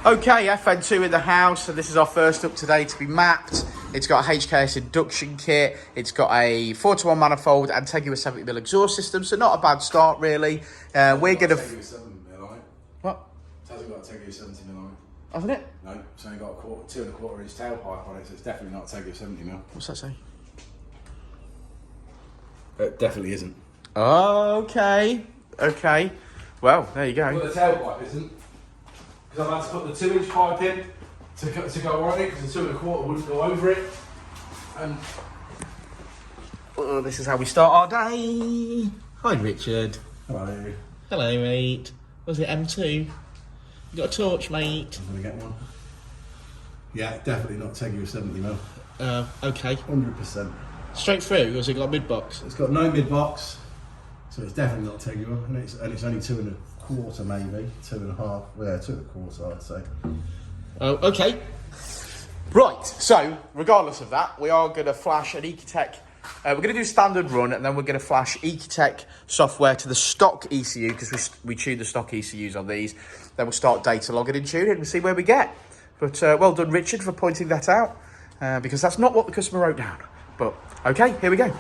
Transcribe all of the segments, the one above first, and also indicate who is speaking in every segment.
Speaker 1: Okay, FN2 in the house, and this is our first up today to be mapped. It's got a HKS induction kit, it's got a 4-to-1 manifold and take you a 70mm exhaust system, so not a bad start really. We're going to... What?
Speaker 2: It hasn't got a Tegu 70mm on it.
Speaker 1: Hasn't it?
Speaker 2: No, it's only got a 2¼ inch tailpipe on it, so it's definitely not a Tegu 70mm.
Speaker 1: What's that say?
Speaker 2: It definitely isn't.
Speaker 1: Okay, okay. Well, there you go.
Speaker 2: Well, the tailpipe isn't. Because I've had to put the 2-inch pipe in to go on it, because the 2¼ wouldn't go over it. And
Speaker 1: this is how we start our day. Hi, Richard.
Speaker 2: hello.
Speaker 1: Hello, mate. Was it M2? You got a torch, mate?
Speaker 2: I'm gonna get one. Yeah, definitely not Tegu 70mm.
Speaker 1: Okay.
Speaker 2: 100%.
Speaker 1: Straight through, or has it got a mid-box?
Speaker 2: It's got no mid-box, so it's definitely not Tegu, and it's only 2¼ maybe, 2½. Yeah, 2¼ I'd say.
Speaker 1: Oh, okay. Right, so regardless of that, we are going to flash an Ecutek. We're going to do a standard run, and then we're going to flash Ecutek software to the stock ECU, because we tune the stock ECUs on these. Then we'll start data logging and tuning and see where we get. But well done, Richard, for pointing that out, because that's not what the customer wrote down. But okay, here we go.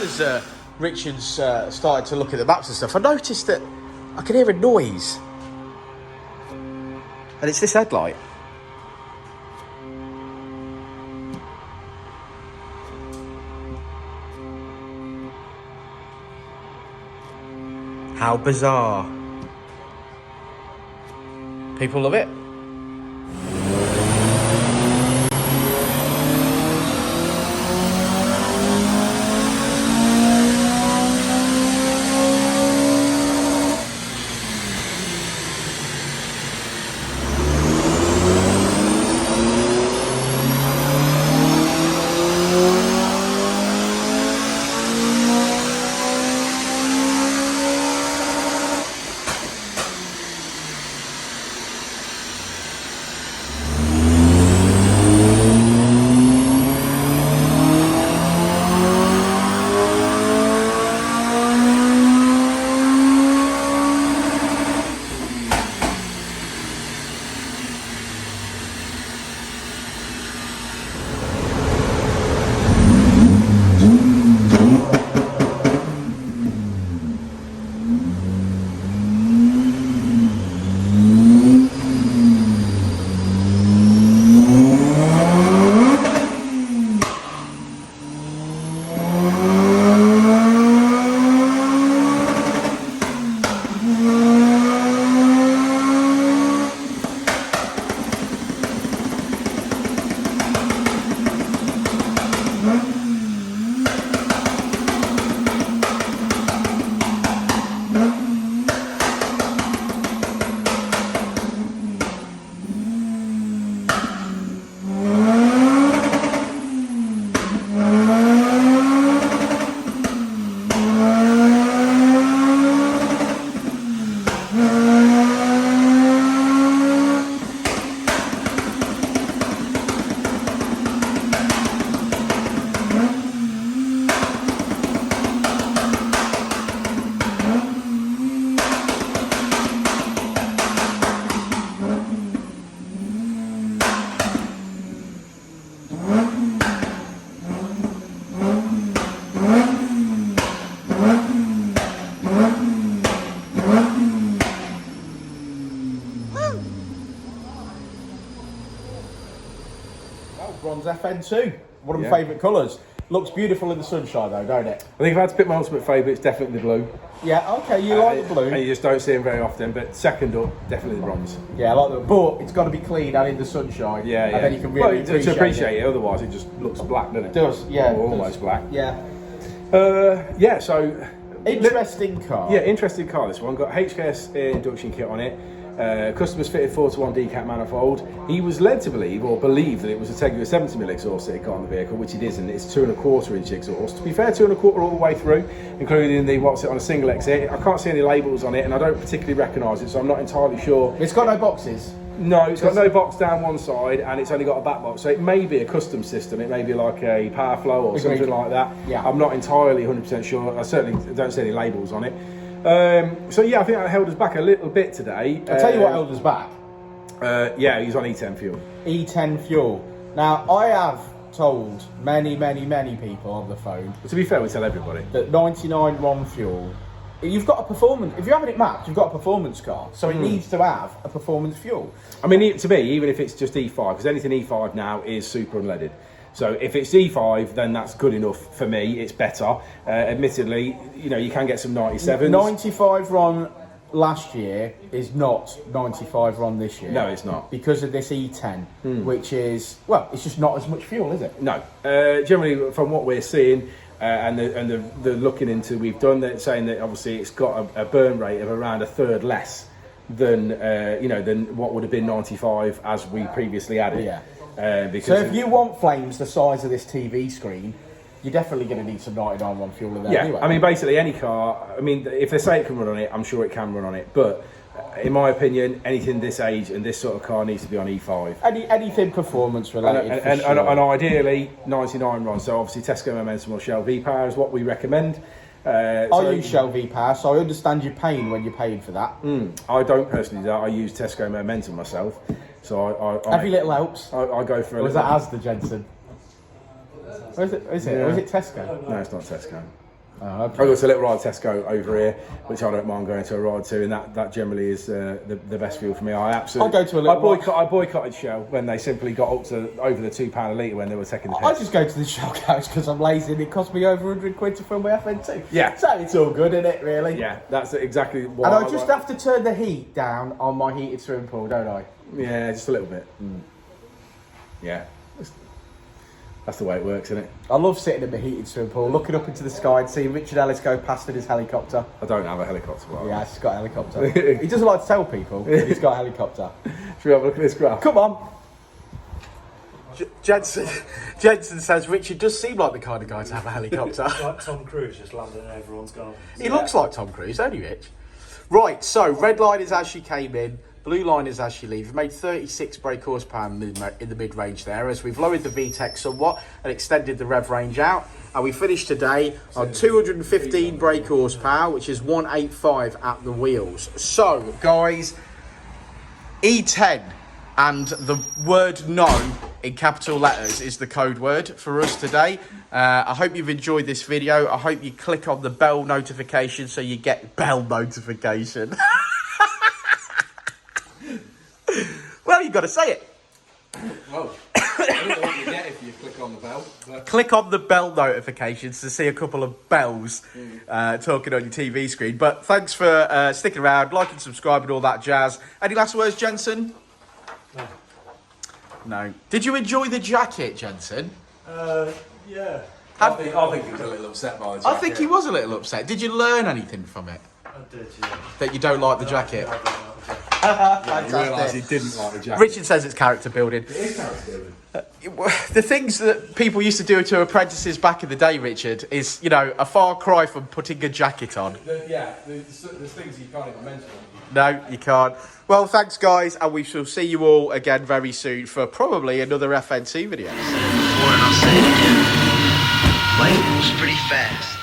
Speaker 1: As Richard's started to look at the maps and stuff, I noticed that I could hear a noise, and it's this headlight. How bizarre. People love it. Ron's FN2. One of my
Speaker 3: Yeah.
Speaker 1: favourite colours. Looks beautiful in the sunshine though, don't it?
Speaker 3: I think if I had to pick my ultimate favourite, it's definitely the blue.
Speaker 1: Yeah, okay, you like the blue.
Speaker 3: And you just don't see them very often, but second up, definitely the bronze.
Speaker 1: Yeah, I like the, but it's got to be clean and in the sunshine.
Speaker 3: Yeah, yeah.
Speaker 1: And then you can really
Speaker 3: well, to appreciate it, otherwise it just looks black, doesn't it?
Speaker 1: It does, yeah.
Speaker 3: Or almost black.
Speaker 1: Yeah.
Speaker 3: Yeah, so...
Speaker 1: Interesting car.
Speaker 3: Yeah, interesting car, this one. Got HKS induction kit on it. Customers fitted 4:1 decat manifold. He was led to believe, or believe, that it was a Teguo 70mm exhaust that he got on the vehicle, which it isn't. It's 2¼ inch exhaust. To be fair, 2¼ all the way through, including the what's it on a single exit. I can't see any labels on it, and I don't particularly recognise it, so I'm not entirely sure.
Speaker 1: It's got no boxes.
Speaker 3: No, it's got no box down one side, and it's only got a back box, so it may be a custom system. It may be like a power flow or something like that.
Speaker 1: Yeah.
Speaker 3: I'm not entirely 100% sure. I certainly don't see any labels on it. So yeah, I think that held us back a little bit today.
Speaker 1: I'll tell you what held us back.
Speaker 3: Yeah, he's on E10 fuel.
Speaker 1: E10 fuel. Now, I have told many people on the phone
Speaker 3: But to be fair, we tell everybody.
Speaker 1: that 99 RON fuel, you've got a performance, if you haven't it mapped, you've got a performance car, so it needs to have a performance fuel.
Speaker 3: I mean, to me, even if it's just E5, because anything E5 now is super unleaded. So if it's E5, then that's good enough for me. It's better. Admittedly, you know, you can get some 97s.
Speaker 1: 95 RON last year is not 95 RON this year.
Speaker 3: No, it's not.
Speaker 1: Because of this E10, which is, well, it's just not as much fuel, is it?
Speaker 3: No. Generally, from what we're seeing and the looking into, we've done that, saying that obviously it's got a burn rate of around a third less than than what would have been 95 as we previously had it.
Speaker 1: Yeah.
Speaker 3: Because
Speaker 1: So if you want flames the size of this TV screen, you're definitely going to need some 99 RON fuel in there anyway.
Speaker 3: I mean, basically any car, I mean, if they say it can run on it, I'm sure it can run on it. But in my opinion, anything this age and this sort of car needs to be on E5.
Speaker 1: Anything performance related,
Speaker 3: And ideally, 99 RON. So obviously Tesco Momentum or Shell V-Power is what we recommend.
Speaker 1: I use Shell V-Power, so I understand your pain when you're paying for that.
Speaker 3: I don't personally do that. I use Tesco Momentum myself. So
Speaker 1: Every little helps.
Speaker 3: I go for a
Speaker 1: Or is
Speaker 3: little...
Speaker 1: that Asda, Jensen? Or is it? Or is it Tesco?
Speaker 3: No, it's not Tesco.
Speaker 1: Oh,
Speaker 3: I got a little ride Tesco over here, which I don't mind going to a ride to, and that generally is the best fuel for me. I absolutely.
Speaker 1: I'll go to a little
Speaker 3: I boycotted Shell when they simply got up to over the £2 a litre when they were taking the piss.
Speaker 1: I just go to the Shell garage because I'm lazy and it cost me over 100 quid to fill my FN2.
Speaker 3: Yeah.
Speaker 1: So it's all good, isn't it, really?
Speaker 3: Yeah, that's exactly what.
Speaker 1: And I just have to turn the heat down on my heated swimming pool, don't I?
Speaker 3: Yeah, just a little bit. Yeah. That's the way it works, isn't it?
Speaker 1: I love sitting in the heated swimming pool, looking up into the sky and seeing Richard Ellis go past in his helicopter.
Speaker 3: I don't have a helicopter. But
Speaker 1: Yeah, he's got a helicopter. He doesn't like to tell people that he's got a helicopter.
Speaker 3: Should we have a look at this graph?
Speaker 1: Come on.
Speaker 4: Jensen says Richard does seem like the kind of guy to have a helicopter.
Speaker 5: Like Tom Cruise just landing and everyone's gone.
Speaker 4: He looks like Tom Cruise, don't he, Rich? Right, so red line is as she came in, blue line is as she leaves. We've made 36 brake horsepower in the mid-range there, as we've lowered the VTEC somewhat and extended the rev range out. And we finished today on 215 brake horsepower, which is 185 at the wheels. So, guys, E10 and the word no in capital letters is the code word for us today. I hope you've enjoyed this video. I hope you click on the bell notification so you get bell notification. Well, you've got to say it.
Speaker 3: Well, I don't know what you get if you click on the bell. But...
Speaker 4: Click on the bell notifications to see a couple of bells talking on your TV screen. But thanks for sticking around, liking, subscribing, all that jazz. Any last words, Jensen?
Speaker 5: No.
Speaker 4: No. Did you enjoy the jacket, Jensen?
Speaker 5: Yeah.
Speaker 3: I think he was a little upset by the jacket.
Speaker 4: I think he was a little upset. Did you learn anything from it?
Speaker 5: I did, yeah.
Speaker 4: That you don't like the jacket?
Speaker 3: Yeah, you realised he didn't like the jacket.
Speaker 4: Richard says it's character building.
Speaker 3: It is character building.
Speaker 4: The things that people used to do to apprentices back in the day, Richard, is, you know, a far cry from putting a jacket on.
Speaker 3: There's things you can't even mention.
Speaker 4: No, you can't. Well, thanks, guys, and we shall see you all again very soon for probably another FN2 video.
Speaker 6: And I'll say it again. Life moves pretty fast.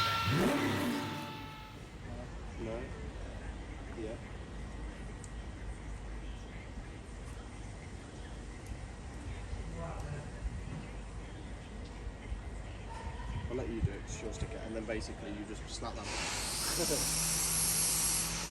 Speaker 7: I'll let you do it, 'cause you'll stick it, and then basically you just snap that.